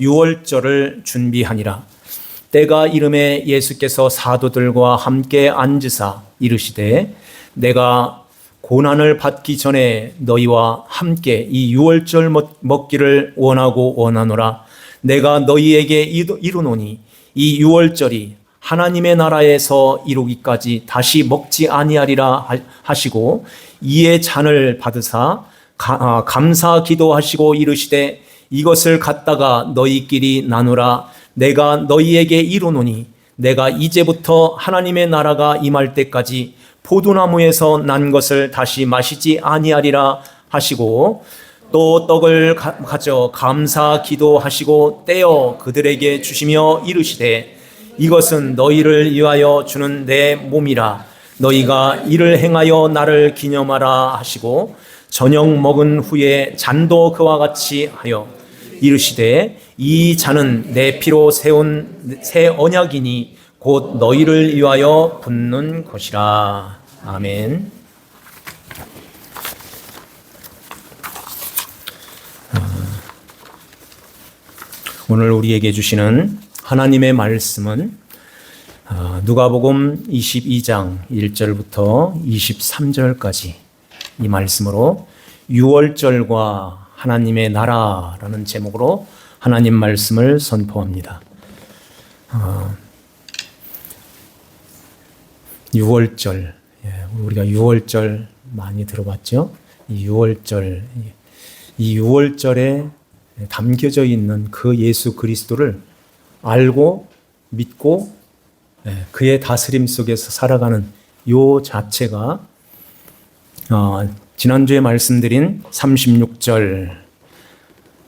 유월절을 준비하니라. 때가 이름에 예수께서 사도들과 함께 앉으사 이르시되 내가 고난을 받기 전에 너희와 함께 이 유월절 먹기를 원하고 원하노라. 내가 너희에게 이르노니 이 유월절이 하나님의 나라에서 이루기까지 다시 먹지 아니하리라 하시고 이에 잔을 받으사 감사 기도하시고 이르시되 이것을 갖다가 너희끼리 나누라. 내가 너희에게 이르노니 내가 이제부터 하나님의 나라가 임할 때까지 포도나무에서 난 것을 다시 마시지 아니하리라 하시고 또 떡을 가져 감사 기도하시고 떼어 그들에게 주시며 이르시되 이것은 너희를 위하여 주는 내 몸이라. 너희가 이를 행하여 나를 기념하라 하시고 저녁 먹은 후에 잔도 그와 같이 하여 이르시되 이 잔은 내 피로 세운 새 언약이니 곧 너희를 위하여 붓는 것이라. 아멘. 오늘 우리에게 주시는 하나님의 말씀은 누가복음 22장 1절부터 23절까지 이 말씀으로 유월절과 하나님의 나라라는 제목으로 하나님 말씀을 선포합니다. 유월절, 우리가 유월절 많이 들어봤죠? 이 유월절에 담겨져 있는 그 예수 그리스도를 알고 믿고 그의 다스림 속에서 살아가는 요 자체가 지난주에 말씀드린 36절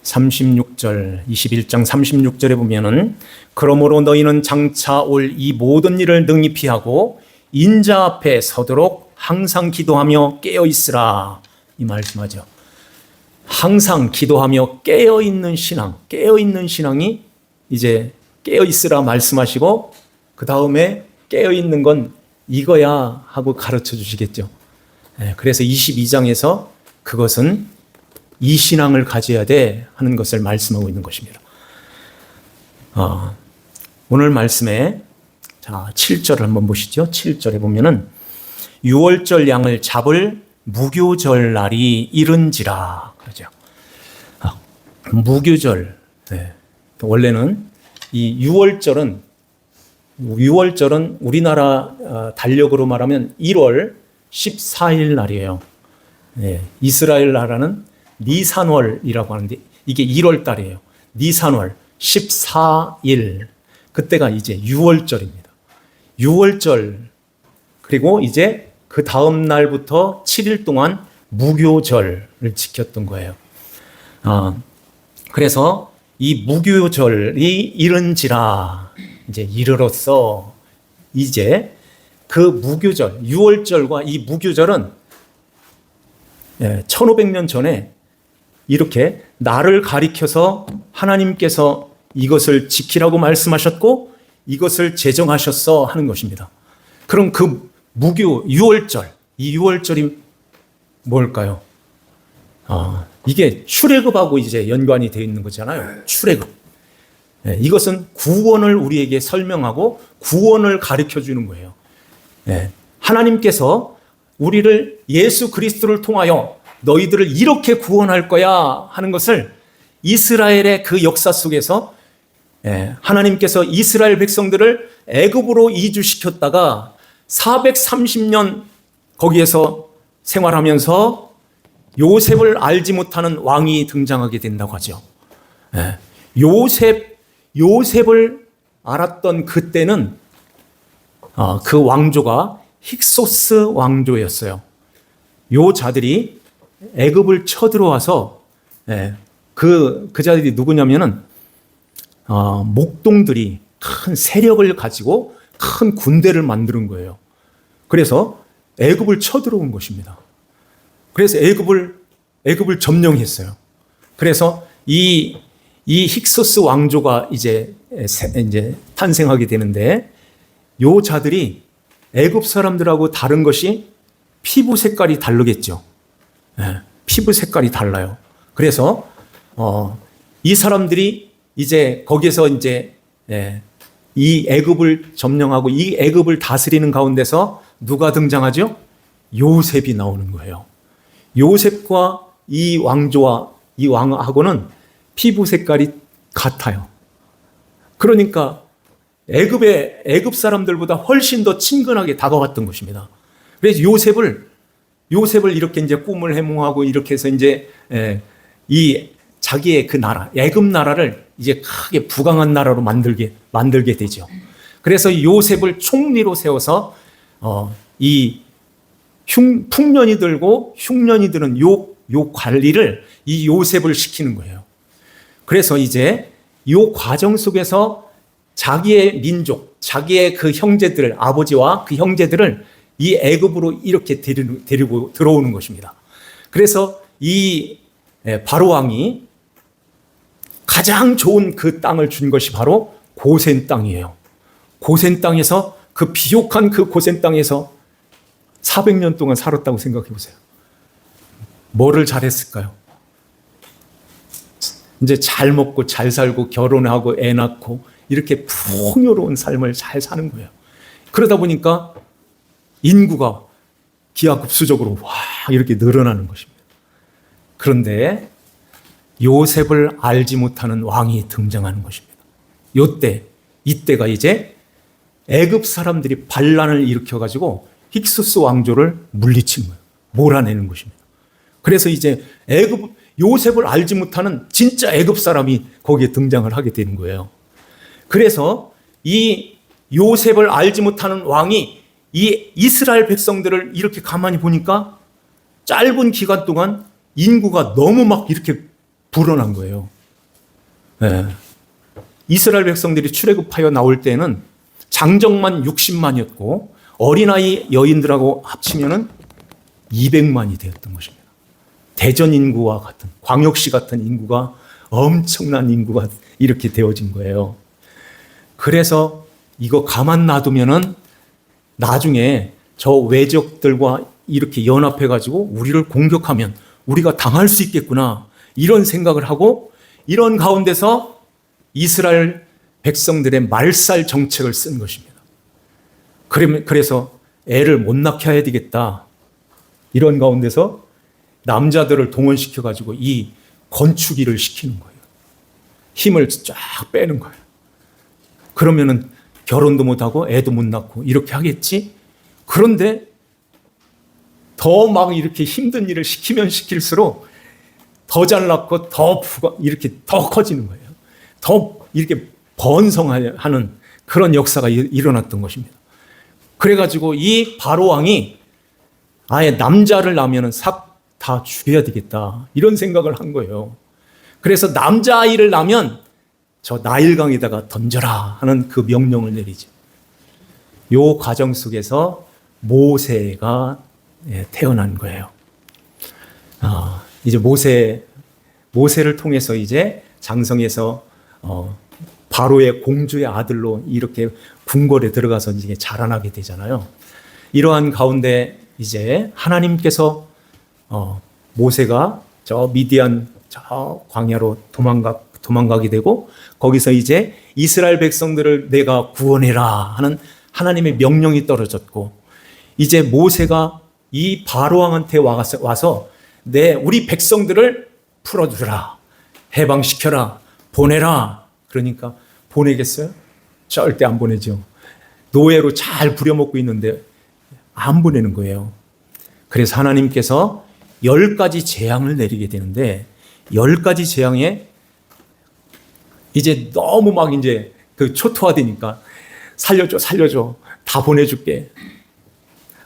21장 36절에 보면은 그러므로 너희는 장차 올 이 모든 일을 능히 피하고 인자 앞에 서도록 항상 기도하며 깨어 있으라 이 말씀하죠. 항상 기도하며 깨어 있는 신앙이 이제 깨어 있으라 말씀하시고 그 다음에 깨어 있는 건 이거야 하고 가르쳐 주시겠죠. 그래서 22장에서 그것은 이 신앙을 가져야 돼 하는 것을 말씀하고 있는 것입니다. 오늘 말씀에 7절을 한번 보시죠. 7절에 보면은 유월절 양을 잡을 무교절 날이 이른지라 그러죠. 무교절. 원래는 이 유월절은 우리나라 달력으로 말하면 1월 14일 날이에요. 이스라엘 나라는 니산월이라고 하는데 이게 1월 달이에요. 니산월 14일. 그때가 이제 유월절입니다. 유월절. 그리고 이제 그 다음 날부터 7일 동안 무교절을 지켰던 거예요. 그래서 이 무교절이 이른지라 이제 이르렀어. 이제 그 무교절, 유월절과 이 무교절은 1500년 전에 이렇게 날을 가리켜서 하나님께서 이것을 지키라고 말씀하셨고 이것을 제정하셨어 하는 것입니다. 그럼 그 유월절, 이 유월절이 뭘까요? 이게 출애굽하고 이제 연관이 되어 있는 거잖아요. 출애굽. 이것은 구원을 우리에게 설명하고 구원을 가르쳐 주는 거예요. 하나님께서 우리를 예수 그리스도를 통하여 너희들을 이렇게 구원할 거야 하는 것을 이스라엘의 그 역사 속에서 하나님께서 이스라엘 백성들을 애굽으로 이주시켰다가 430년 거기에서 생활하면서 요셉을 알지 못하는 왕이 등장하게 된다고 하죠. 요셉을 알았던 그때는 그 왕조가 힉소스 왕조였어요. 요 자들이 애굽을 쳐들어와서 그 자들이 누구냐면은 목동들이 큰 세력을 가지고 큰 군대를 만드는 거예요. 그래서 애굽을 쳐들어온 것입니다. 그래서 애굽을 점령했어요. 그래서 이 힉소스 왕조가 이제 탄생하게 되는데 요 자들이 애굽 사람들하고 다른 것이 피부 색깔이 다르겠죠. 피부 색깔이 달라요. 그래서 이 사람들이 이제 거기에서 이제 이 애굽을 점령하고 이 애굽을 다스리는 가운데서 누가 등장하죠? 요셉이 나오는 거예요. 요셉과 이 왕조와 이 왕하고는 피부 색깔이 같아요. 그러니까 애굽 사람들보다 훨씬 더 친근하게 다가왔던 것입니다. 그래서 요셉을 이렇게 이제 꿈을 해몽하고 이렇게 해서 이제 이 자기의 그 나라, 애굽 나라를 이제 크게 부강한 나라로 만들게 되죠. 그래서 요셉을 총리로 세워서 이 풍년이 들고 흉년이 드는 요 관리를 이 요셉을 시키는 거예요. 그래서 이제 요 과정 속에서 자기의 민족, 자기의 그 형제들, 아버지와 그 형제들을 이 애굽으로 이렇게 데리고 들어오는 것입니다. 그래서 이 바로 왕이 가장 좋은 그 땅을 준 것이 바로 고센 땅이에요. 고센 땅에서 그 비옥한 그 고센 땅에서 400년 동안 살았다고 생각해 보세요. 뭐를 잘했을까요? 이제 잘 먹고 잘 살고 결혼하고 애 낳고 이렇게 풍요로운 삶을 잘 사는 거예요. 그러다 보니까 인구가 기하급수적으로 와 이렇게 늘어나는 것입니다. 그런데 요셉을 알지 못하는 왕이 등장하는 것입니다. 이때가 이제 애굽 사람들이 반란을 일으켜가지고 힉수스 왕조를 물리친 거예요. 몰아내는 것입니다. 그래서 이제 요셉을 알지 못하는 진짜 애굽 사람이 거기에 등장을 하게 되는 거예요. 그래서 이 요셉을 알지 못하는 왕이 이 이스라엘 백성들을 이렇게 가만히 보니까 짧은 기간 동안 인구가 너무 막 이렇게 불어난 거예요. 이스라엘 백성들이 출애굽하여 나올 때는 장정만 60만이었고 어린아이 여인들하고 합치면은 200만이 되었던 것입니다. 대전 인구와 같은, 광역시 같은 인구가 엄청난 인구가 이렇게 되어진 거예요. 그래서 이거 가만 놔두면은 나중에 저 외적들과 이렇게 연합해가지고 우리를 공격하면 우리가 당할 수 있겠구나. 이런 생각을 하고 이런 가운데서 이스라엘 백성들의 말살 정책을 쓴 것입니다. 그래서 애를 못 낳게 해야 되겠다. 이런 가운데서 남자들을 동원시켜가지고 이 건축일을 시키는 거예요. 힘을 쫙 빼는 거예요. 그러면은 결혼도 못하고 애도 못 낳고 이렇게 하겠지? 그런데 더 막 이렇게 힘든 일을 시키면 시킬수록 더 잘 낳고 이렇게 더 커지는 거예요. 더 이렇게 번성하는 그런 역사가 일어났던 것입니다. 그래가지고 이 바로 왕이 아예 남자를 낳으면 싹 다 죽여야 되겠다. 이런 생각을 한 거예요. 그래서 남자아이를 낳으면 저 나일강에다가 던져라 하는 그 명령을 내리죠. 요 과정 속에서 모세가 태어난 거예요. 이제 모세를 통해서 이제 장성에서 바로의 공주의 아들로 이렇게 궁궐에 들어가서 이제 자라나게 되잖아요. 이러한 가운데 이제 하나님께서 모세가 저 미디안 저 광야로 도망가게 되고 거기서 이제 이스라엘 백성들을 내가 구원해라 하는 하나님의 명령이 떨어졌고 이제 모세가 이 바로 왕한테 와서 우리 백성들을 풀어주라, 해방시켜라, 보내라. 그러니까 보내겠어요? 절대 안 보내죠. 노예로 잘 부려먹고 있는데 안 보내는 거예요. 그래서 하나님께서 10가지 재앙을 내리게 되는데 10가지 재앙에 이제 너무 막 이제 그 초토화되니까 살려줘. 다 보내줄게.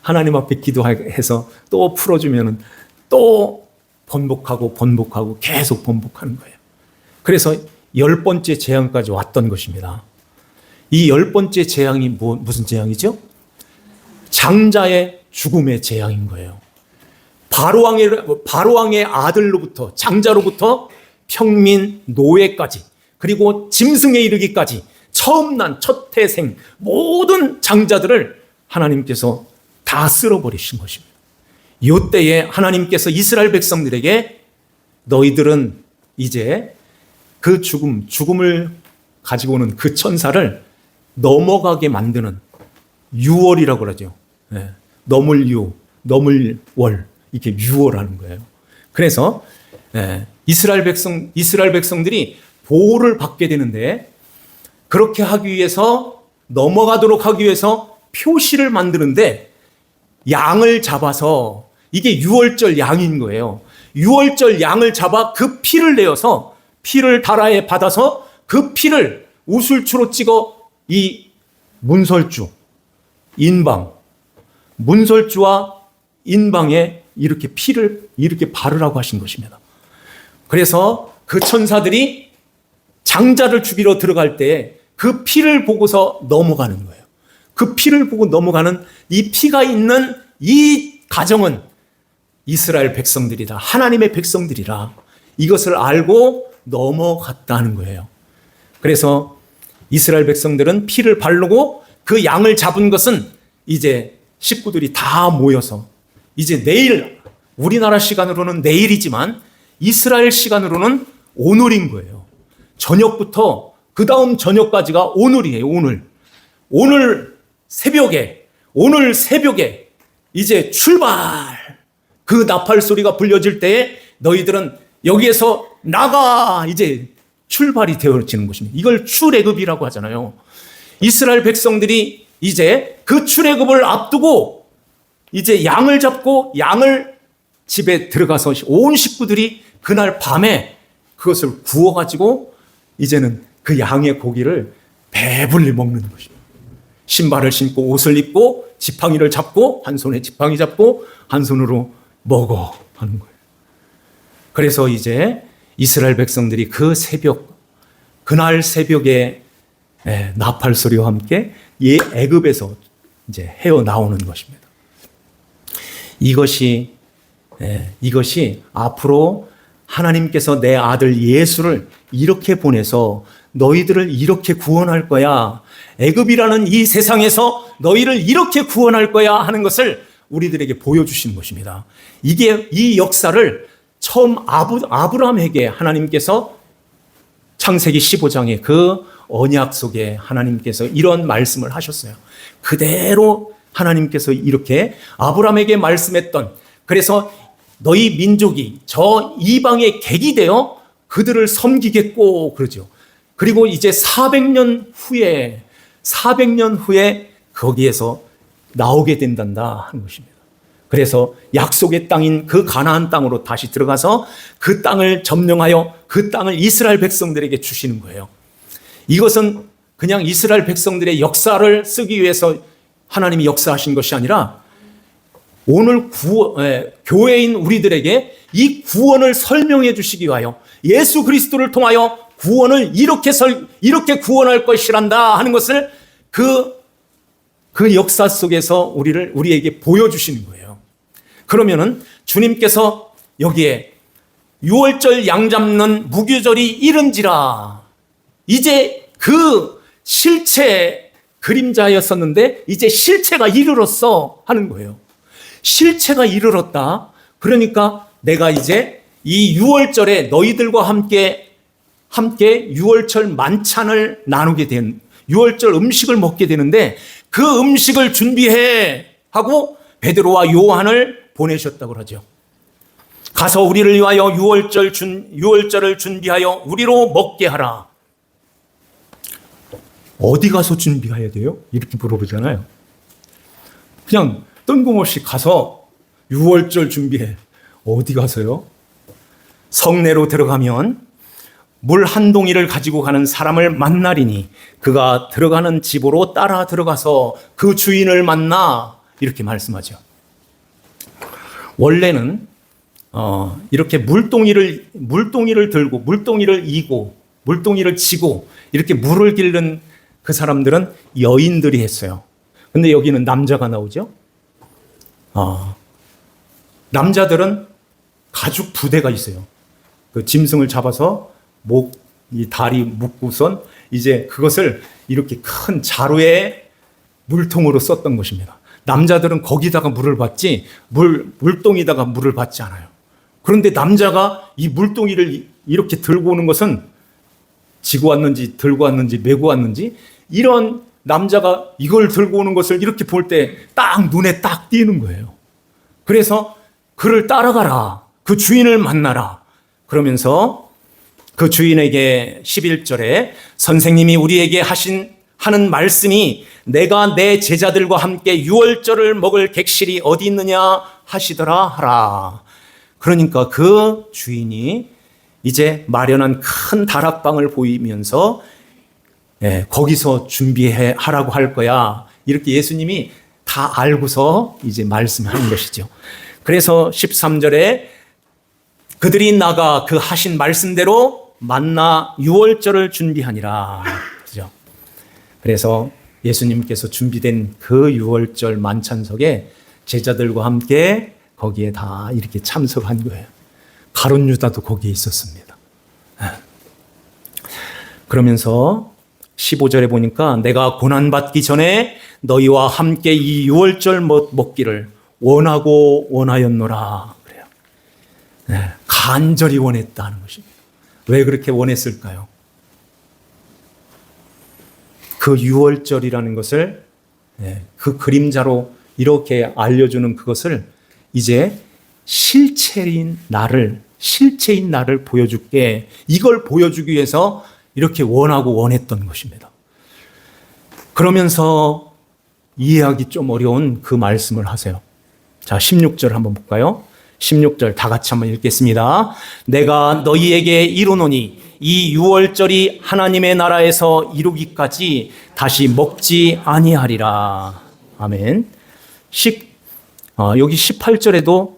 하나님 앞에 기도해서 또 풀어주면은 또 번복하고 계속 번복하는 거예요. 그래서 10번째 재앙까지 왔던 것입니다. 이 10번째 재앙이 무슨 재앙이죠? 장자의 죽음의 재앙인 거예요. 바로 왕의 아들로부터 장자로부터 평민 노예까지 그리고 짐승에 이르기까지 처음 난 첫 태생 모든 장자들을 하나님께서 다 쓸어버리신 것입니다. 이때에 하나님께서 이스라엘 백성들에게 너희들은 이제 그 죽음을 가지고 오는 그 천사를 넘어가게 만드는 유월이라고 그러죠. 예. 넘을 월, 이렇게 유월하는 거예요. 그래서 이스라엘 백성들이 보호를 받게 되는데, 그렇게 하기 위해서, 넘어가도록 하기 위해서 표시를 만드는데 양을 잡아서, 이게 유월절 양인 거예요. 유월절 양을 잡아 그 피를 내어서, 피를 다라에 받아서 그 피를 우술추로 찍어 이 문설주, 인방, 문설주와 인방에 이렇게 피를 이렇게 바르라고 하신 것입니다. 그래서 그 천사들이 장자를 죽이러 들어갈 때 그 피를 보고서 넘어가는 거예요. 그 피를 보고 넘어가는 이 피가 있는 이 가정은 이스라엘 백성들이다. 하나님의 백성들이라. 이것을 알고 넘어갔다는 거예요. 그래서 이스라엘 백성들은 피를 바르고 그 양을 잡은 것은 이제 식구들이 다 모여서 이제 내일, 우리나라 시간으로는 내일이지만 이스라엘 시간으로는 오늘인 거예요. 저녁부터 그 다음 저녁까지가 오늘이에요. 오늘 새벽에 이제 출발! 그 나팔 소리가 불려질 때에 너희들은 여기에서 나가! 이제 출발이 되어지는 것입니다. 이걸 출애굽이라고 하잖아요. 이스라엘 백성들이 이제 그 출애굽을 앞두고 이제 양을 잡고 양을 집에 들어가서 온 식구들이 그날 밤에 그것을 구워가지고 이제는 그 양의 고기를 배불리 먹는 것입니다. 신발을 신고 옷을 입고 지팡이를 잡고, 한 손에 지팡이 잡고 한 손으로 먹어 하는 거예요. 그래서 이제 이스라엘 백성들이 그날 새벽에 나팔 소리와 함께 이 애굽에서 이제 헤어나오는 것입니다. 이것이 앞으로 하나님께서 내 아들 예수를 이렇게 보내서 너희들을 이렇게 구원할 거야. 애굽이라는 이 세상에서 너희를 이렇게 구원할 거야 하는 것을 우리들에게 보여주신 것입니다. 이 역사를 처음 아브라함에게 하나님께서 창세기 15장의 그 언약 속에 하나님께서 이런 말씀을 하셨어요. 그대로 하나님께서 이렇게 아브라함에게 말씀했던, 그래서 너희 민족이 저 이방의 객이 되어 그들을 섬기겠고 그러죠. 그리고 이제 400년 후에 거기에서 나오게 된단다 하는 것입니다. 그래서 약속의 땅인 그 가나안 땅으로 다시 들어가서 그 땅을 점령하여 그 땅을 이스라엘 백성들에게 주시는 거예요. 이것은 그냥 이스라엘 백성들의 역사를 쓰기 위해서 하나님이 역사하신 것이 아니라 오늘 교회인 우리들에게 이 구원을 설명해 주시기 위하여 예수 그리스도를 통하여 구원을 이렇게 구원할 것이란다 하는 것을 그 역사 속에서 우리에게 보여주시는 거예요. 그러면은 주님께서 여기에 유월절 양 잡는 무교절이 이른지라, 이제 그 실체 그림자였었는데 이제 실체가 이르렀어 하는 거예요. 실체가 이르렀다. 그러니까 내가 이제 이 유월절에 너희들과 함께 유월절 만찬을 나누게 된, 유월절 음식을 먹게 되는데 그 음식을 준비해 하고 베드로와 요한을 보내셨다고 그러죠. 가서 우리를 위하여 유월절을 준비하여 우리로 먹게 하라. 어디 가서 준비해야 돼요? 이렇게 물어보잖아요. 그냥 뜬금없이 가서 유월절 준비해. 어디 가서요? 성내로 들어가면 물 한 동이를 가지고 가는 사람을 만나리니 그가 들어가는 집으로 따라 들어가서 그 주인을 만나. 이렇게 말씀하죠. 원래는 이렇게 물동이를 들고 물동이를 이고 물동이를 치고 이렇게 물을 길는 그 사람들은 여인들이 했어요. 근데 여기는 남자가 나오죠. 남자들은 가죽 부대가 있어요. 그 짐승을 잡아서 이 다리 묶고선 이제 그것을 이렇게 큰 자루에 물통으로 썼던 것입니다. 남자들은 거기다가 물을 받지 물동이다가 물을 받지 않아요. 그런데 남자가 이 물동이를 이렇게 들고 오는 것은 지고 왔는지 들고 왔는지 메고 왔는지, 이런 남자가 이걸 들고 오는 것을 이렇게 볼 때 딱 눈에 딱 띄는 거예요. 그래서 그를 따라가라. 그 주인을 만나라. 그러면서 그 주인에게 11절에 선생님이 우리에게 하는 말씀이 내가 내 제자들과 함께 유월절을 먹을 객실이 어디 있느냐 하시더라 하라. 그러니까 그 주인이 이제 마련한 큰 다락방을 보이면서 거기서 준비하라고 할 거야. 이렇게 예수님이 다 알고서 이제 말씀하는 것이죠. 그래서 13절에 그들이 나가 그 하신 말씀대로 만나 유월절을 준비하니라. 그죠? 그래서 예수님께서 준비된 그 유월절 만찬석에 제자들과 함께 거기에 다 이렇게 참석한 거예요. 가룟 유다도 거기에 있었습니다. 그러면서 15절에 보니까 내가 고난받기 전에 너희와 함께 이 유월절 먹기를 원하고 원하였노라. 그래요. 간절히 원했다는 것입니다. 왜 그렇게 원했을까요? 그 유월절이라는 것을 그 그림자로 이렇게 알려주는 그것을 이제 실체인 나를 보여줄게. 이걸 보여주기 위해서 이렇게 원하고 원했던 것입니다. 그러면서 이해하기 좀 어려운 그 말씀을 하세요. 자, 16절 한번 볼까요? 16절 다 같이 한번 읽겠습니다. 내가 너희에게 이르노니 이 유월절이 하나님의 나라에서 이루기까지 다시 먹지 아니하리라. 아멘. 여기 18절에도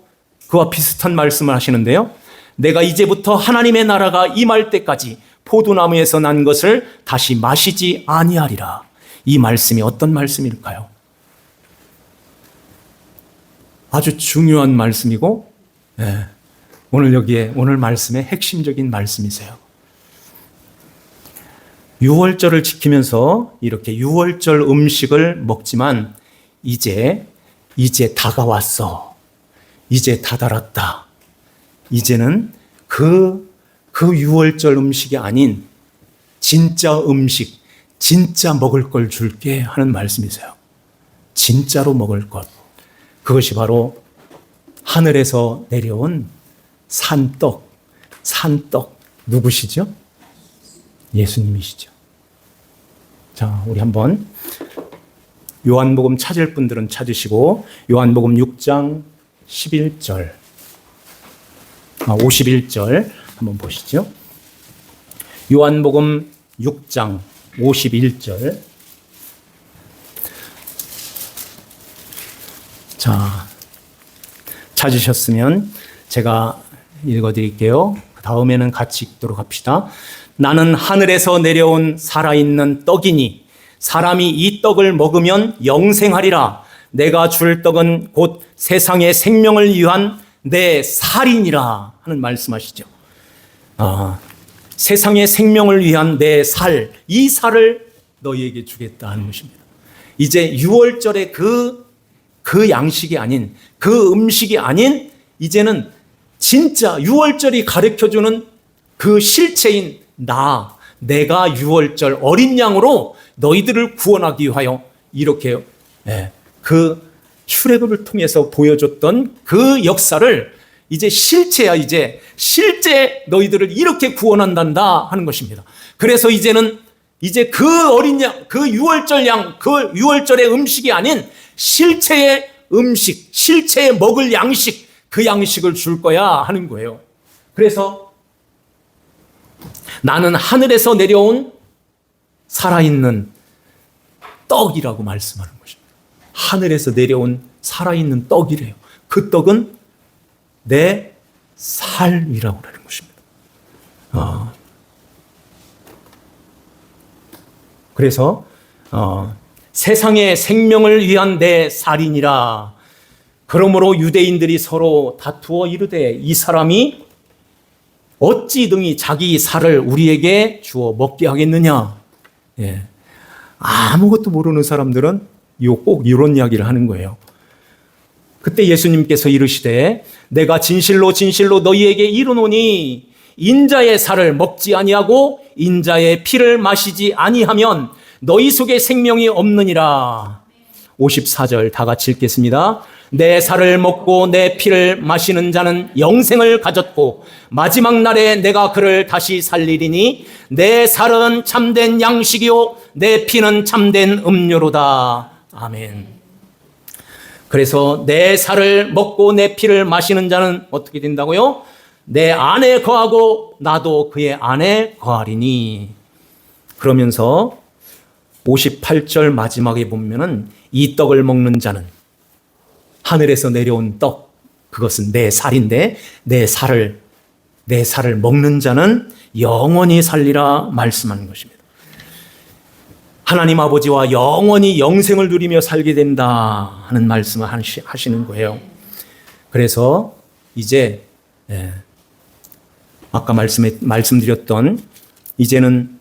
그와 비슷한 말씀을 하시는데요. 내가 이제부터 하나님의 나라가 임할 때까지 포도나무에서 난 것을 다시 마시지 아니하리라. 이 말씀이 어떤 말씀일까요? 아주 중요한 말씀이고, 오늘 말씀의 핵심적인 말씀이세요. 유월절을 지키면서 이렇게 유월절 음식을 먹지만 이제 다가왔어. 이제 다다랐다. 이제는 그 유월절 음식이 아닌 진짜 음식, 진짜 먹을 걸 줄게 하는 말씀이세요. 진짜로 먹을 것. 그것이 바로 하늘에서 내려온 산떡 누구시죠? 예수님이시죠. 자, 우리 한번 요한복음 찾을 분들은 찾으시고 요한복음 6장 11절 51절 한번 보시죠. 요한복음 6장 51절. 자, 찾으셨으면 제가 읽어드릴게요. 다음에는 같이 읽도록 합시다. 나는 하늘에서 내려온 살아있는 떡이니 사람이 이 떡을 먹으면 영생하리라. 내가 줄 떡은 곧 세상의 생명을 위한 내 살이니라 하는 말씀하시죠. 세상의 생명을 위한 내 살, 이 살을 너희에게 주겠다 하는 것입니다. 이제 유월절의 그 양식이 아닌, 그 음식이 아닌, 이제는 진짜 유월절이 가르쳐주는 그 실체인 내가 유월절 어린 양으로 너희들을 구원하기 위하여 이렇게 그 출애굽을 통해서 보여줬던 그 역사를 이제 실체야. 이제 실제 너희들을 이렇게 구원한단다 하는 것입니다. 그래서 이제 그 어린 양, 그 유월절 양, 그 유월절의 음식이 아닌 실체의 음식, 실체의 먹을 양식, 그 양식을 줄 거야 하는 거예요. 그래서 나는 하늘에서 내려온 살아있는 떡이라고 말씀하는 것입니다. 하늘에서 내려온 살아있는 떡이래요. 그 떡은 내 삶이라고 하는 것입니다. 그래서 세상의 생명을 위한 내 살이니라. 그러므로 유대인들이 서로 다투어 이르되 이 사람이 어찌 등이 자기 살을 우리에게 주어 먹게 하겠느냐. 아무것도 모르는 사람들은 꼭 이런 이야기를 하는 거예요. 그때 예수님께서 이르시되 내가 진실로 진실로 너희에게 이르노니 인자의 살을 먹지 아니하고 인자의 피를 마시지 아니하면 너희 속에 생명이 없느니라. 54절 다 같이 읽겠습니다. 내 살을 먹고 내 피를 마시는 자는 영생을 가졌고 마지막 날에 내가 그를 다시 살리리니 내 살은 참된 양식이요 내 피는 참된 음료로다. 아멘. 그래서 내 살을 먹고 내 피를 마시는 자는 어떻게 된다고요? 내 안에 거하고 나도 그의 안에 거하리니. 그러면서 58절 마지막에 보면은 이 떡을 먹는 자는 하늘에서 내려온 떡, 그것은 내 살인데 내 살을 먹는 자는 영원히 살리라 말씀하는 것입니다. 하나님 아버지와 영원히 영생을 누리며 살게 된다 하는 말씀을 하시는 거예요. 그래서 이제 아까 말씀드렸던 이제는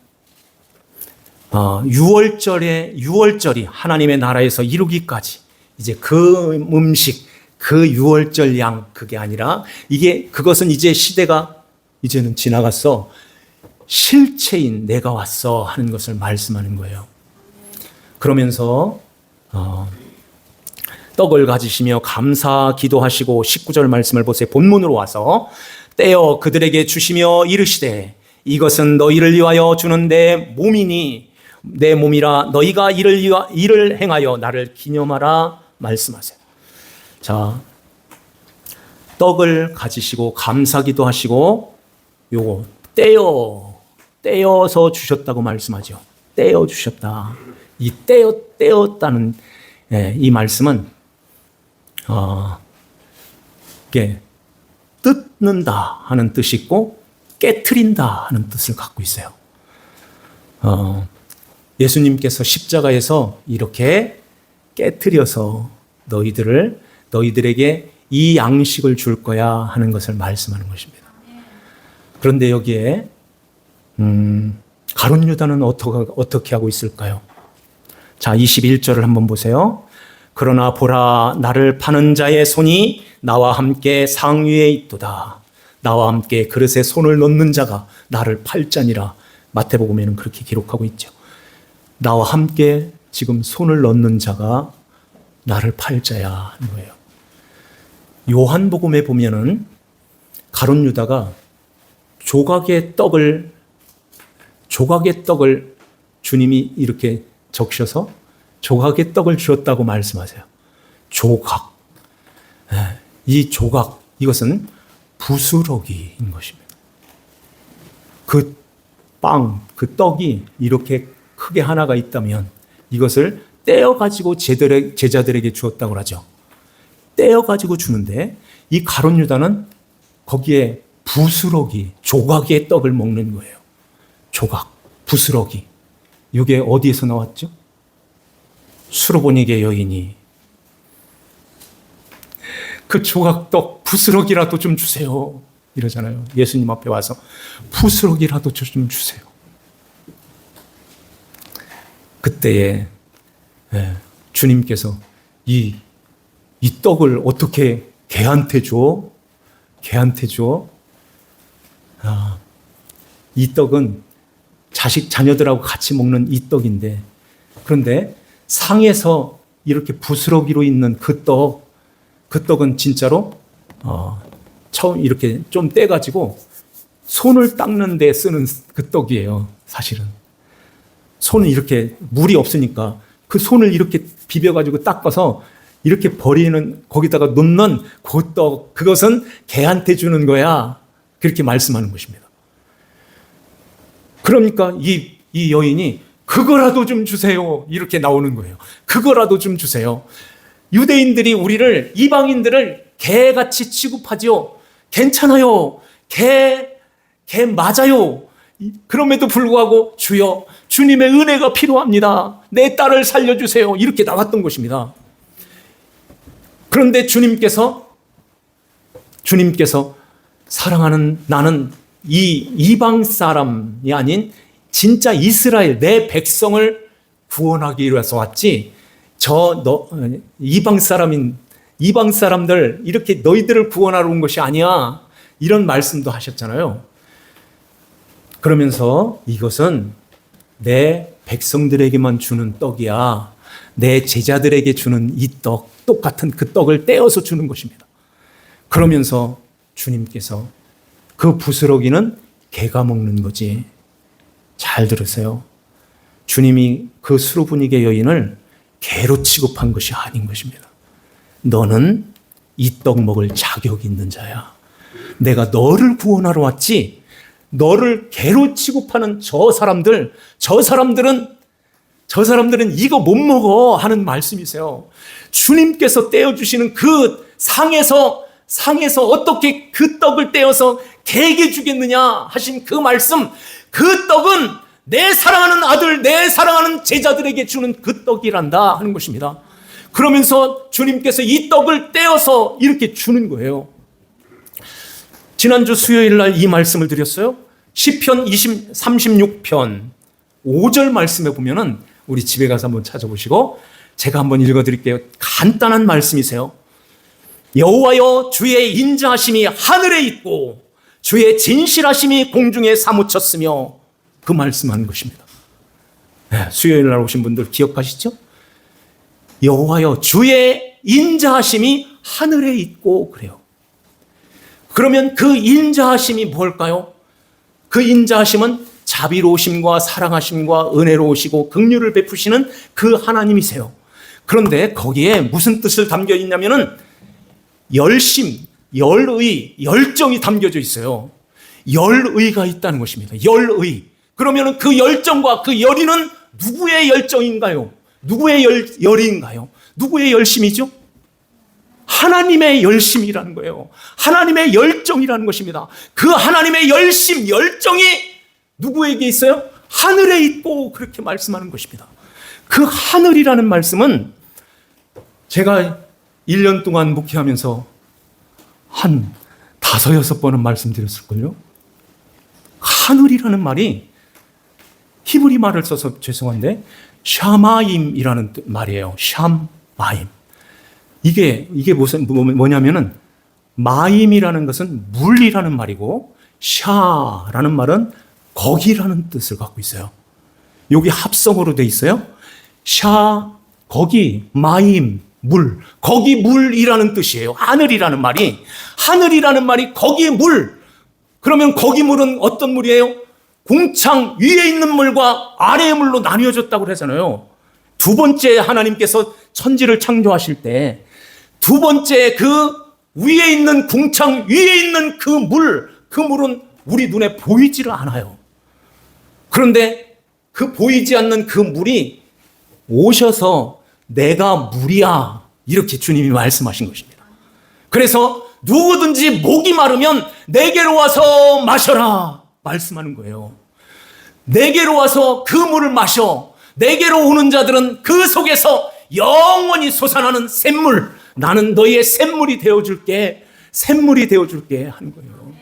6월절이 하나님의 나라에서 이루기까지 이제 그 음식, 그 6월절 양 그게 아니라 그것은 이제 시대가 이제는 지나갔어. 실체인 내가 왔어 하는 것을 말씀하는 거예요. 그러면서 떡을 가지시며 감사 기도하시고 19절 말씀을 보세요. 본문으로 와서 떼어 그들에게 주시며 이르시되 이것은 너희를 위하여 주는 내 몸이니 내 몸이라 너희가 이를 행하여 나를 기념하라 말씀하세요. 자, 떡을 가지시고 감사 기도하시고 요거 떼어서 주셨다고 말씀하죠. 떼어 주셨다. 이 떼었다는 이 말씀은 이게 뜯는다 하는 뜻이 있고 깨트린다 하는 뜻을 갖고 있어요. 예수님께서 십자가에서 이렇게 깨트려서 너희들에게 이 양식을 줄 거야 하는 것을 말씀하는 것입니다. 그런데 여기에 가룟 유다는 어떻게 하고 있을까요? 자, 21절을 한번 보세요. 그러나 보라, 나를 파는 자의 손이 나와 함께 상위에 있도다. 나와 함께 그릇에 손을 넣는 자가 나를 팔자니라. 마태복음에는 그렇게 기록하고 있죠. 나와 함께 지금 손을 넣는 자가 나를 팔자야 하는 거예요. 요한복음에 보면은 가룟 유다가 조각의 떡을 주님이 이렇게 적셔서 조각의 떡을 주었다고 말씀하세요. 조각. 이 조각, 이것은 부스러기인 것입니다. 그 떡이 이렇게 크게 하나가 있다면 이것을 떼어가지고 제자들에게 주었다고 하죠. 떼어가지고 주는데 이 가룟 유다는 거기에 부스러기, 조각의 떡을 먹는 거예요. 조각, 부스러기. 이게 어디에서 나왔죠? 수로보니게 여인이 그 조각떡 부스러기라도 좀 주세요 이러잖아요. 예수님 앞에 와서 부스러기라도 좀 주세요. 그때에 주님께서 이 떡을 어떻게 개한테 줘? 이 떡은 자녀들하고 같이 먹는 이 떡인데, 그런데 상에서 이렇게 부스러기로 있는 그 떡은 진짜로 처음 이렇게 좀 떼가지고 손을 닦는 데 쓰는 그 떡이에요. 사실은 손은 이렇게 물이 없으니까 그 손을 이렇게 비벼가지고 닦아서 이렇게 버리는, 거기다가 놓는 그 떡, 그것은 개한테 주는 거야. 그렇게 말씀하는 것입니다. 그러니까 이 여인이 그거라도 좀 주세요. 이렇게 나오는 거예요. 그거라도 좀 주세요. 유대인들이 이방인들을 개같이 취급하죠. 괜찮아요. 개 맞아요. 그럼에도 불구하고 주여, 주님의 은혜가 필요합니다. 내 딸을 살려주세요. 이렇게 나왔던 것입니다. 그런데 주님께서 사랑하는 나는 이 이방 사람이 아닌 진짜 이스라엘, 내 백성을 구원하기 위해서 왔지, 이방 사람들 이렇게 너희들을 구원하러 온 것이 아니야. 이런 말씀도 하셨잖아요. 그러면서 이것은 내 백성들에게만 주는 떡이야. 내 제자들에게 주는 이 떡, 똑같은 그 떡을 떼어서 주는 것입니다. 그러면서 주님께서 그 부스러기는 개가 먹는 거지. 잘 들으세요. 주님이 그 수르브니게 여인을 개로 취급한 것이 아닌 것입니다. 너는 이 떡 먹을 자격이 있는 자야. 내가 너를 구원하러 왔지. 너를 개로 취급하는 저 사람들은 이거 못 먹어 하는 말씀이세요. 주님께서 떼어주시는 그 상에서 어떻게 그 떡을 떼어서 개에게 주겠느냐 하신 그 말씀, 그 떡은 내 사랑하는 아들, 내 사랑하는 제자들에게 주는 그 떡이란다 하는 것입니다. 그러면서 주님께서 이 떡을 떼어서 이렇게 주는 거예요. 지난주 수요일 날 이 말씀을 드렸어요. 시편 36편 5절 말씀에 보면은 우리 집에 가서 한번 찾아보시고 제가 한번 읽어드릴게요. 간단한 말씀이세요. 여호와여, 주의 인자하심이 하늘에 있고 주의 진실하심이 공중에 사무쳤으며, 그 말씀하는 것입니다. 네, 수요일 날 오신 분들 기억하시죠? 여호와여, 주의 인자하심이 하늘에 있고 그래요. 그러면 그 인자하심이 뭘까요? 그 인자하심은 자비로우심과 사랑하심과 은혜로우시고 긍휼을 베푸시는 그 하나님이세요. 그런데 거기에 무슨 뜻을 담겨 있냐면은 열심, 열의, 열정이 담겨져 있어요. 열의가 있다는 것입니다. 열의. 그러면 그 열정과 그 열의는 누구의 열정인가요? 누구의 열의인가요? 누구의 열심이죠? 하나님의 열심이라는 거예요. 하나님의 열정이라는 것입니다. 그 하나님의 열심, 열정이 누구에게 있어요? 하늘에 있고, 그렇게 말씀하는 것입니다. 그 하늘이라는 말씀은 제가 1년 동안 목회하면서 한 5-6번은 말씀드렸을걸요. 하늘이라는 말이 히브리 말을 써서 죄송한데 샤마임이라는 말이에요. 샴마임. 이게 뭐냐면은 마임이라는 것은 물이라는 말이고 샤라는 말은 거기라는 뜻을 갖고 있어요. 여기 합성어로 돼 있어요. 샤, 거기, 마임, 물. 거기 물이라는 뜻이에요. 하늘이라는 말이 거기 물. 그러면 거기 물은 어떤 물이에요? 궁창 위에 있는 물과 아래의 물로 나뉘어졌다고 그러잖아요. 두 번째 하나님께서 천지를 창조하실 때 두 번째 그 위에 있는 궁창 위에 있는 그 물은 우리 눈에 보이지를 않아요. 그런데 그 보이지 않는 그 물이 오셔서 내가 물이야, 이렇게 주님이 말씀하신 것입니다. 그래서 누구든지 목이 마르면 내게로 와서 마셔라 말씀하는 거예요. 내게로 와서 그 물을 마셔. 내게로 오는 자들은 그 속에서 영원히 솟아나는 샘물, 나는 너희의 샘물이 되어줄게 하는 거예요.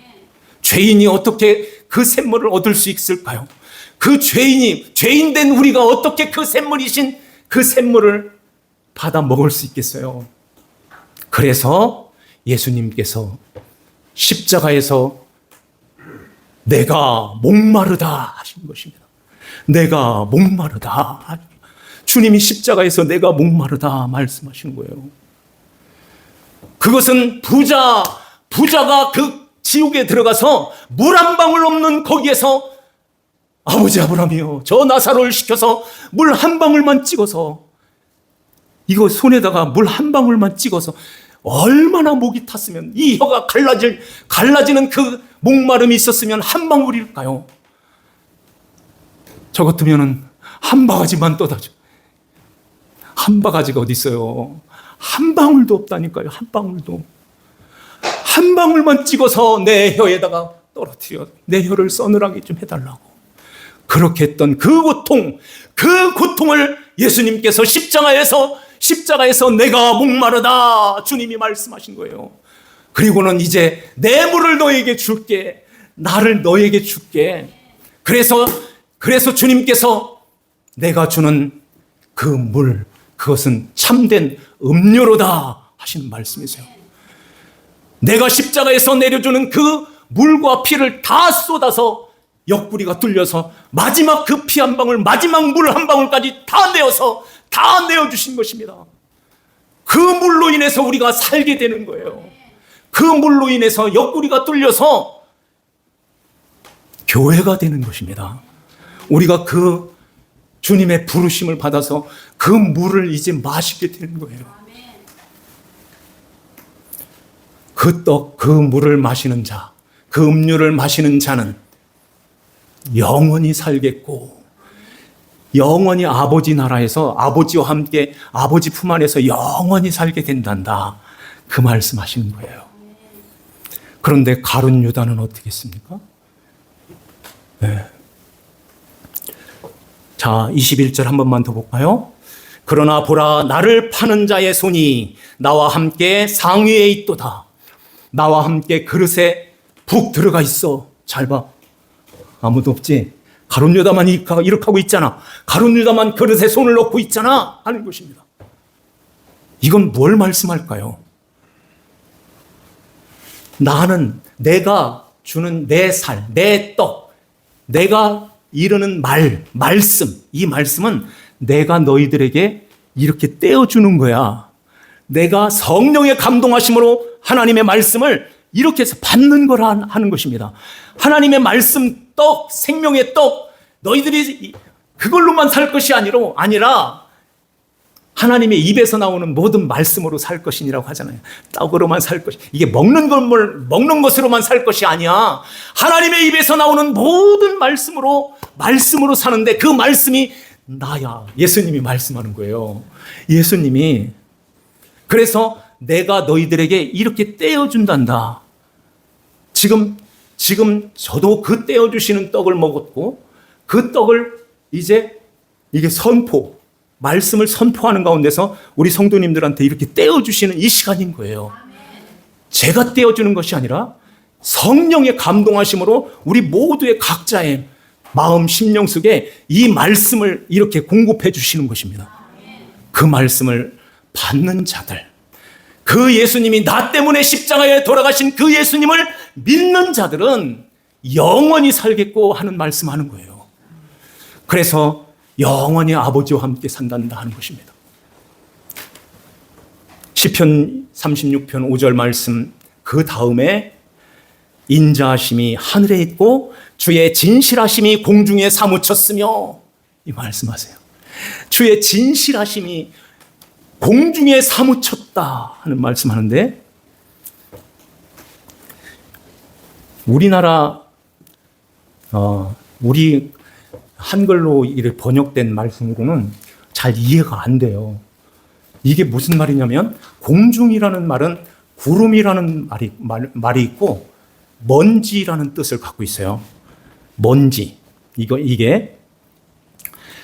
죄인이 어떻게 그 샘물을 얻을 수 있을까요? 그 죄인 된 우리가 어떻게 그 샘물이신 그 샘물을 받아 먹을 수 있겠어요? 그래서 예수님께서 십자가에서 내가 목마르다 하신 것입니다. 내가 목마르다. 주님이 십자가에서 내가 목마르다 말씀하시는 거예요. 그것은 부자가 그 지옥에 들어가서 물 한 방울 없는 거기에서 아버지 아브라함이요, 저 나사로를 시켜서 물 한 방울만 찍어서, 이거 손에다가 물 한 방울만 찍어서 얼마나 목이 탔으면, 이 혀가 갈라지는 그 목마름이 있었으면 한 방울일까요? 저 같으면은 한 바가지만 떠다죠. 한 바가지가 어디 있어요? 한 방울도 없다니까요. 한 방울도. 한 방울만 찍어서 내 혀에다가 떨어뜨려 내 혀를 서늘하게 좀 해달라고. 그렇게 했던 그 고통을 예수님께서 십자가에서 내가 목마르다 주님이 말씀하신 거예요. 그리고는 이제 내 물을 너에게 줄게, 나를 너에게 줄게. 그래서 주님께서 내가 주는 그 물, 그것은 참된 음료로다 하시는 말씀이세요. 내가 십자가에서 내려주는 그 물과 피를 다 쏟아서 옆구리가 뚫려서 마지막 그 피 한 방울, 마지막 물 한 방울까지 다 내어서 다 내어주신 것입니다. 그 물로 인해서 우리가 살게 되는 거예요. 그 물로 인해서 옆구리가 뚫려서 교회가 되는 것입니다. 우리가 그 주님의 부르심을 받아서 그 물을 이제 마시게 되는 거예요. 그 떡, 그 물을 마시는 자, 그 음료를 마시는 자는 영원히 살겠고 영원히 아버지 나라에서 아버지와 함께 아버지 품 안에서 영원히 살게 된단다. 그 말씀하시는 거예요. 그런데 가룟 유다는 어떻게 했습니까? 네. 자, 21절 한 번만 더 볼까요? 그러나 보라, 나를 파는 자의 손이 나와 함께 상위에 있도다. 나와 함께 그릇에 푹 들어가 있어. 잘 봐. 아무도 없지? 가룟 유다만 이렇게 하고 있잖아. 가룟 유다만 그릇에 손을 넣고 있잖아. 하는 것입니다. 이건 뭘 말씀할까요? 나는 내가 주는 내 살, 내 떡, 내가 이르는 말씀, 이 말씀은 내가 너희들에게 이렇게 떼어주는 거야. 내가 성령의 감동하심으로 하나님의 말씀을 이렇게 해서 받는 거라 하는 것입니다. 하나님의 말씀 떡, 생명의 떡, 너희들이 그걸로만 살 것이 아니라 하나님의 입에서 나오는 모든 말씀으로 살 것이니라고 하잖아요. 떡으로만 살 것이, 이게 먹는 것으로만 살 것이 아니야. 하나님의 입에서 나오는 모든 말씀으로 사는데 그 말씀이 나야. 예수님이 말씀하는 거예요. 예수님이. 그래서 내가 너희들에게 이렇게 떼어준단다. 지금 저도 그 떼어주시는 떡을 먹었고 그 떡을 이제 이게 말씀을 선포하는 가운데서 우리 성도님들한테 이렇게 떼어주시는 이 시간인 거예요. 제가 떼어주는 것이 아니라 성령의 감동하심으로 우리 모두의 각자의 마음, 심령 속에 이 말씀을 이렇게 공급해 주시는 것입니다. 그 말씀을 받는 자들, 그 예수님이 나 때문에 십자가에 돌아가신 그 예수님을 믿는 자들은 영원히 살겠고 하는 말씀하는 거예요. 그래서 영원히 아버지와 함께 산단다 하는 것입니다. 시편 36편 5절 말씀, 그 다음에 인자하심이 하늘에 있고 주의 진실하심이 공중에 사무쳤으며, 이 말씀하세요. 주의 진실하심이 공중에 사무쳤다 하는 말씀하는데, 우리나라 우리 한글로 이렇게 번역된 말씀으로는 잘 이해가 안 돼요. 이게 무슨 말이냐면 공중이라는 말은 구름이라는 말이 있고 먼지라는 뜻을 갖고 있어요. 먼지. 이게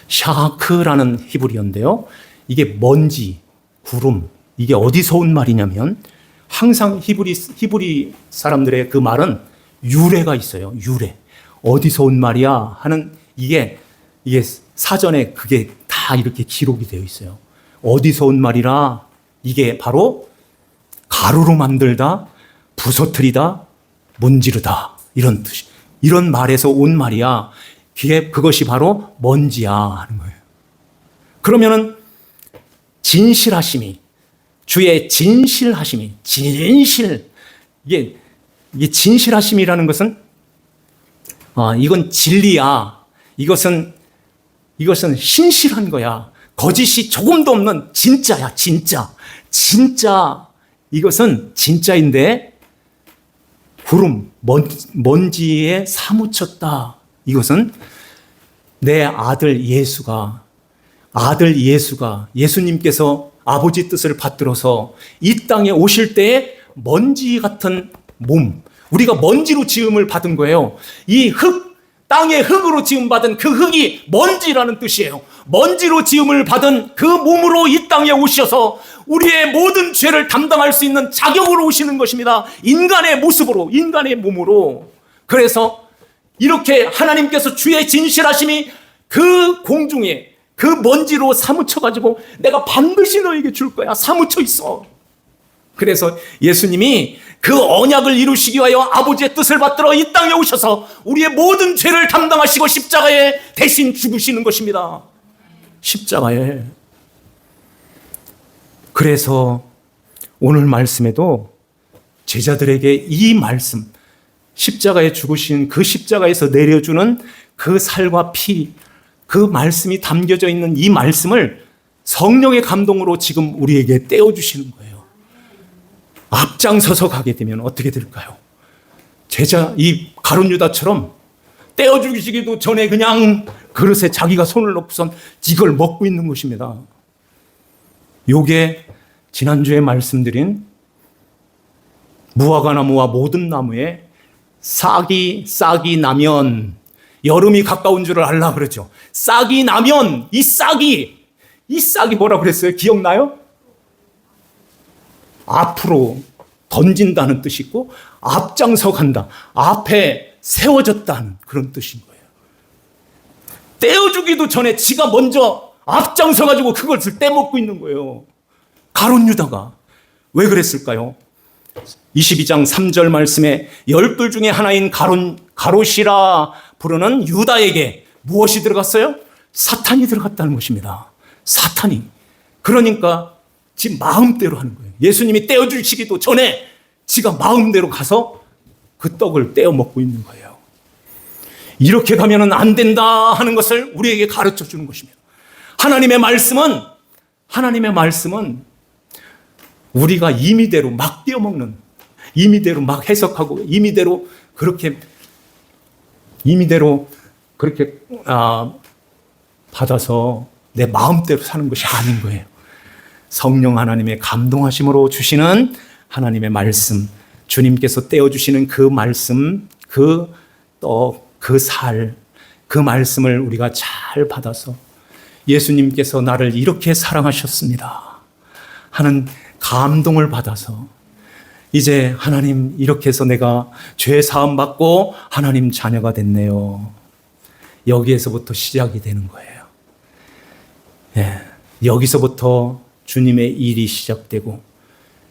샤크라는 히브리어인데요. 이게 먼지, 구름. 이게 어디서 온 말이냐면 항상 히브리 사람들의 그 말은 유래가 있어요. 유래. 어디서 온 말이야 하는 이게 사전에 그게 다 이렇게 기록이 되어 있어요. 어디서 온 말이라 이게 바로 가루로 만들다, 부서뜨리다, 문지르다 이런 뜻이, 이런 말에서 온 말이야. 그것이 바로 먼지야 하는 거예요. 그러면은 진실하심이, 주의 진실하심이, 이게 진실하심이라는 것은 이건 진리야. 이것은 신실한 거야. 거짓이 조금도 없는 진짜야, 진짜. 이것은 진짜인데 구름, 먼지에 사무쳤다. 이것은 내 아들 예수가 예수님께서 아버지 뜻을 받들어서 이 땅에 오실 때에 먼지 같은 몸, 우리가 먼지로 지음을 받은 거예요. 이 땅의 흙으로 지음받은 그 흙이 먼지라는 뜻이에요. 먼지로 지음을 받은 그 몸으로 이 땅에 오셔서 우리의 모든 죄를 담당할 수 있는 자격으로 오시는 것입니다. 인간의 모습으로, 인간의 몸으로. 그래서 이렇게 하나님께서 주의 진실하심이 그 공중에 그 먼지로 사무쳐가지고 내가 반드시 너에게 줄 거야. 사무쳐 있어. 그래서 예수님이 그 언약을 이루시기 위하여 아버지의 뜻을 받들어 이 땅에 오셔서 우리의 모든 죄를 담당하시고 십자가에 대신 죽으시는 것입니다. 십자가에. 그래서 오늘 말씀에도 제자들에게 이 말씀, 십자가에 죽으신 그 십자가에서 내려주는 그 살과 피, 그 말씀이 담겨져 있는 이 말씀을 성령의 감동으로 지금 우리에게 떼어주시는 거예요. 앞장서서 가게 되면 어떻게 될까요? 제자, 이 가룟 유다처럼 떼어주시기도 전에 그냥 그릇에 자기가 손을 넣고선 이걸 먹고 있는 것입니다. 요게 지난주에 말씀드린 무화과나무와 모든 나무에 싹이 나면, 여름이 가까운 줄을 알라 그러죠. 싹이 나면 이 싹이 뭐라 그랬어요? 기억나요? 앞으로 던진다는 뜻이 있고 앞장서 간다, 앞에 세워졌다는 그런 뜻인 거예요. 떼어주기도 전에 지가 먼저 앞장서 가지고 그것을 떼먹고 있는 거예요. 가룟 유다가. 왜 그랬을까요? 22장 3절 말씀에 열둘 중에 하나인 가롯이라 부르는 유다에게 무엇이 들어갔어요? 사탄이 들어갔다는 것입니다. 사탄이. 그러니까 지 마음대로 하는 거예요. 예수님이 떼어주시기도 전에 지가 마음대로 가서 그 떡을 떼어 먹고 있는 거예요. 이렇게 가면은 안 된다 하는 것을 우리에게 가르쳐 주는 것입니다. 하나님의 말씀은 우리가 임의대로 막 떼어먹는, 임의대로 막 해석하고 임의대로 그렇게 받아서 내 마음대로 사는 것이 아닌 거예요. 성령 하나님의 감동하심으로 주시는 하나님의 말씀, 주님께서 떼어주시는 그 말씀, 그 떡, 그 살, 그 말씀을 우리가 잘 받아서 예수님께서 나를 이렇게 사랑하셨습니다 하는 감동을 받아서 이제 하나님 이렇게 해서 내가 죄 사함 받고 하나님 자녀가 됐네요. 여기에서부터 시작이 되는 거예요. 예, 여기서부터 주님의 일이 시작되고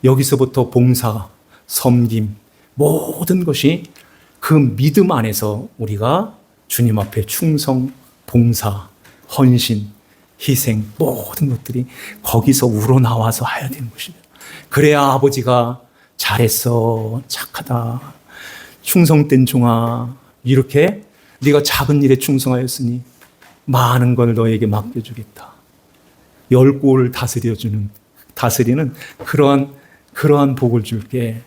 여기서부터 봉사, 섬김, 모든 것이 그 믿음 안에서 우리가 주님 앞에 충성, 봉사, 헌신, 희생, 모든 것들이 거기서 우러나와서 해야 되는 것입니다. 그래야 아버지가 잘했어, 착하다, 충성된 종아, 이렇게 네가 작은 일에 충성하였으니 많은 걸 너에게 맡겨주겠다. 10골을 다스리는 그러한 복을 줄게.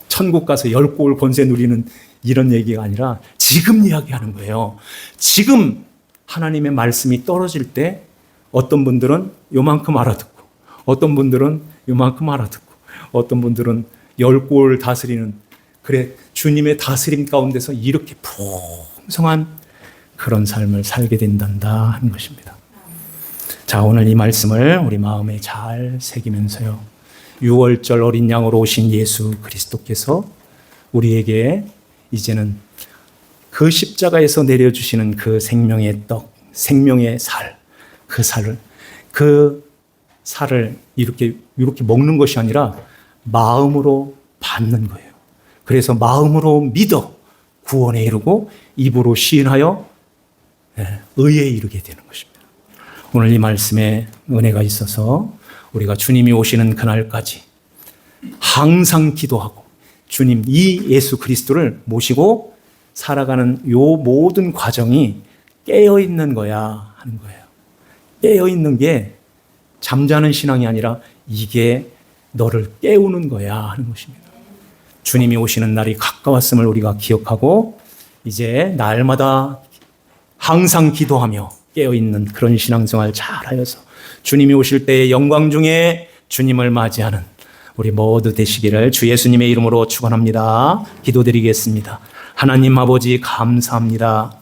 천국 가서 10골 권세 누리는 이런 얘기가 아니라 지금 이야기하는 거예요. 지금 하나님의 말씀이 떨어질 때 어떤 분들은 요만큼 알아듣고 어떤 분들은 요만큼 알아듣고 어떤 분들은 10골 다스리는, 그래 주님의 다스림 가운데서 이렇게 풍성한 그런 삶을 살게 된단다 하는 것입니다. 자, 오늘 이 말씀을 우리 마음에 잘 새기면서요, 6월절 어린 양으로 오신 예수 그리스도께서 우리에게 이제는 그 십자가에서 내려주시는 그 생명의 떡, 생명의 살, 그 살을 이렇게 먹는 것이 아니라 마음으로 받는 거예요. 그래서 마음으로 믿어 구원에 이르고 입으로 시인하여 의에 이르게 되는 것입니다. 오늘 이 말씀에 은혜가 있어서 우리가 주님이 오시는 그날까지 항상 기도하고 주님, 이 예수 그리스도를 모시고 살아가는 요 모든 과정이 깨어있는 거야 하는 거예요. 깨어있는 게 잠자는 신앙이 아니라 이게 너를 깨우는 거야 하는 것입니다. 주님이 오시는 날이 가까웠음을 우리가 기억하고 이제 날마다 항상 기도하며 깨어있는 그런 신앙생활 잘하여서 주님이 오실 때의 영광 중에 주님을 맞이하는 우리 모두 되시기를 주 예수님의 이름으로 축원합니다. 기도드리겠습니다. 하나님 아버지 감사합니다.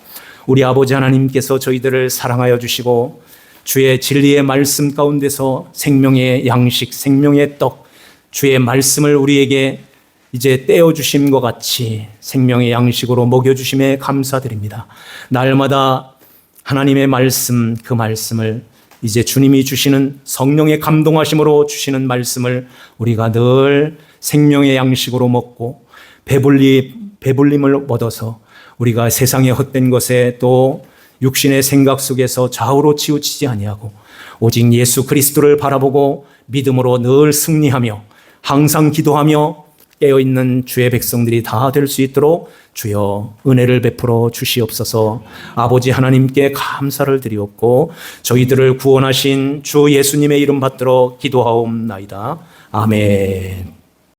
우리 아버지 하나님께서 저희들을 사랑하여 주시고 주의 진리의 말씀 가운데서 생명의 양식, 생명의 떡, 주의 말씀을 우리에게 이제 떼어주신 것 같이 생명의 양식으로 먹여주심에 감사드립니다. 날마다 하나님의 말씀, 그 말씀을 이제 주님이 주시는 성령의 감동하심으로 주시는 말씀을 우리가 늘 생명의 양식으로 먹고 배불림을 얻어서 우리가 세상의 헛된 것에 또 육신의 생각 속에서 좌우로 치우치지 아니하고 오직 예수 그리스도를 바라보고 믿음으로 늘 승리하며 항상 기도하며 깨어있는 주의 백성들이 다 될 수 있도록 주여 은혜를 베풀어 주시옵소서. 아버지 하나님께 감사를 드리옵고 저희들을 구원하신 주 예수님의 이름 받들어 기도하옵나이다. 아멘.